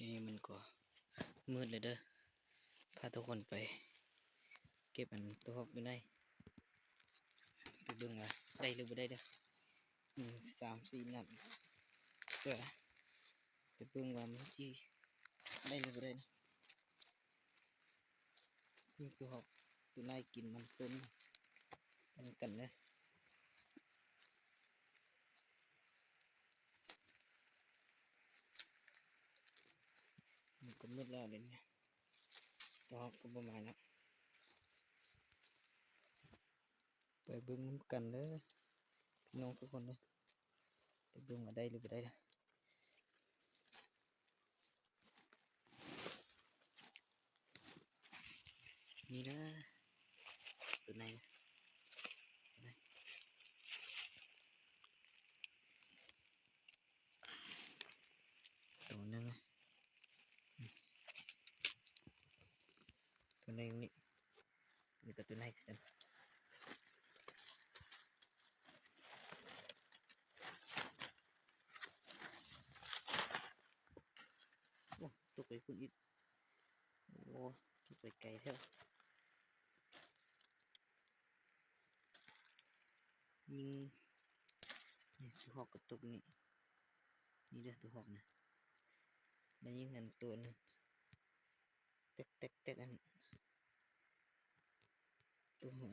ทีนี้มันก็มืดเลยเด้อพาทุกคนไปเก็บอันตัวฮอกอยู่ในไปเบิ่งว่าได้หรือบ่ได้เด้อ3-4 นัดเด้อไปเบิ่งว่ามันที่ได้หรือบ่ได้นะนี่ตัวฮอกอยู่ในกินมันต้นกันเลยมันก็มืดแล้วเลยเนี่ยตัวฮอกก็ประมาณนั้นไปเบิ่งน้ำกันเด้อพี่น้องทุกคนเด้อไปเบิ่งว่าได้หรือบ่ได้นะนี่นะตัวไหนนะตัวนึงนะตัวนึงนี่ก็ตัวไหนกันโอ้ตกไปคุณอีกโอ้ตกไปไกลแท้ยิงนี่ตัวหอกกระตุกนี่เด้อตัวหอกนะแล้วยิงกันตัวนึงเต็กอันตัวหอน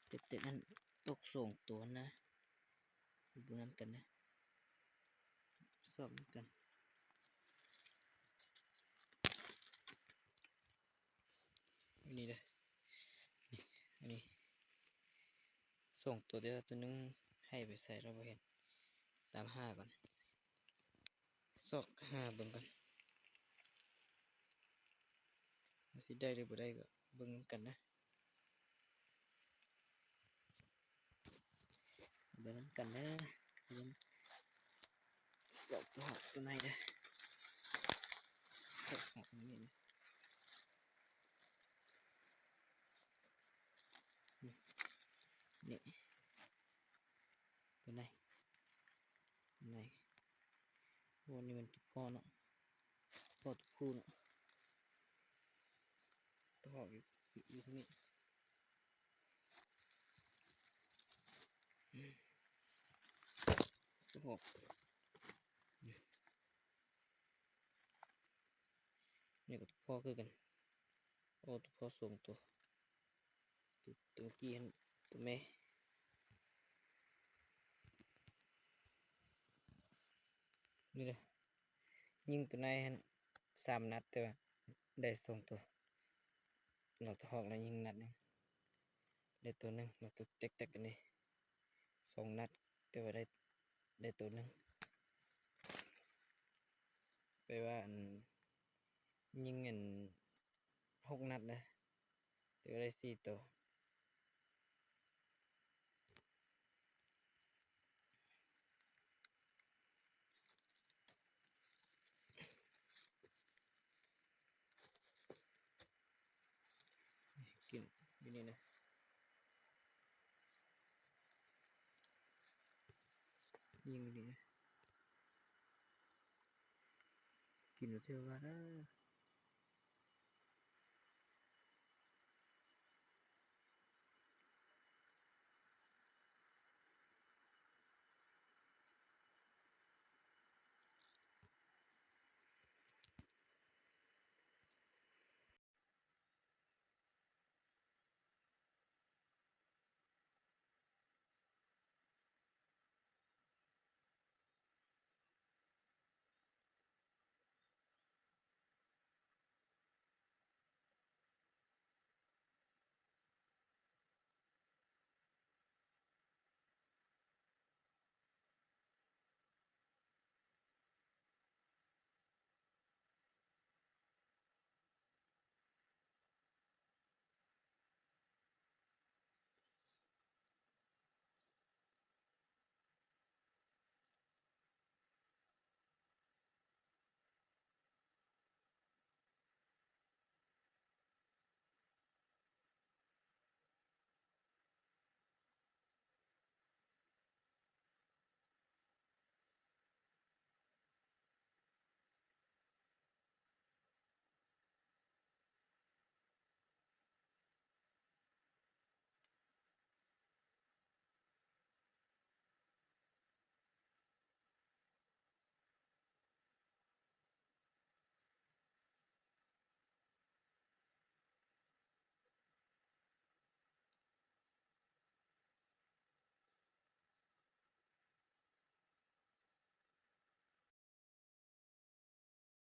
เต็กอันตกส่งตัวนะดูน้ำกันนะสอบกันนี่เด้อนี่อันนี้ส่งตัวเดียวตัวนึงให้ไปใส่เราไปเห็นตาม5ก่อนซอก5เบิ่งกันสิได้หรือบ่ได้ก็เบิ่งกันนะเบิ่งกันนะเบิ่งดอกตัวหอกตัวไหนเด้อดอกหอกนี่นะนี่ตัวไหนวันนี้มันตัวพ่อเนาะพ่อตัวผู้เนาะตัวหอกอยู่ที่นี่ตัวหอกนี่ก็ตัวพ่อคือกันโอ้ตัวพ่อส่งตัวเมื่อกี้ตัวแม่นี่เลยยิงตัวใน3 นัดแต่ว่าได้ส่งตัวเราตัวหอกแล้วยิงนัดนึงได้ตัวนึงเราตัวเต็กกันนี่2 นัดแต่ว่าได้ตัวนึงไปว่ายิง6 นัดนะแต่ว่าได้4 ตัวกินอยู่นี่นะยิงอยู่นี่นะกินอยู่เท่าว่า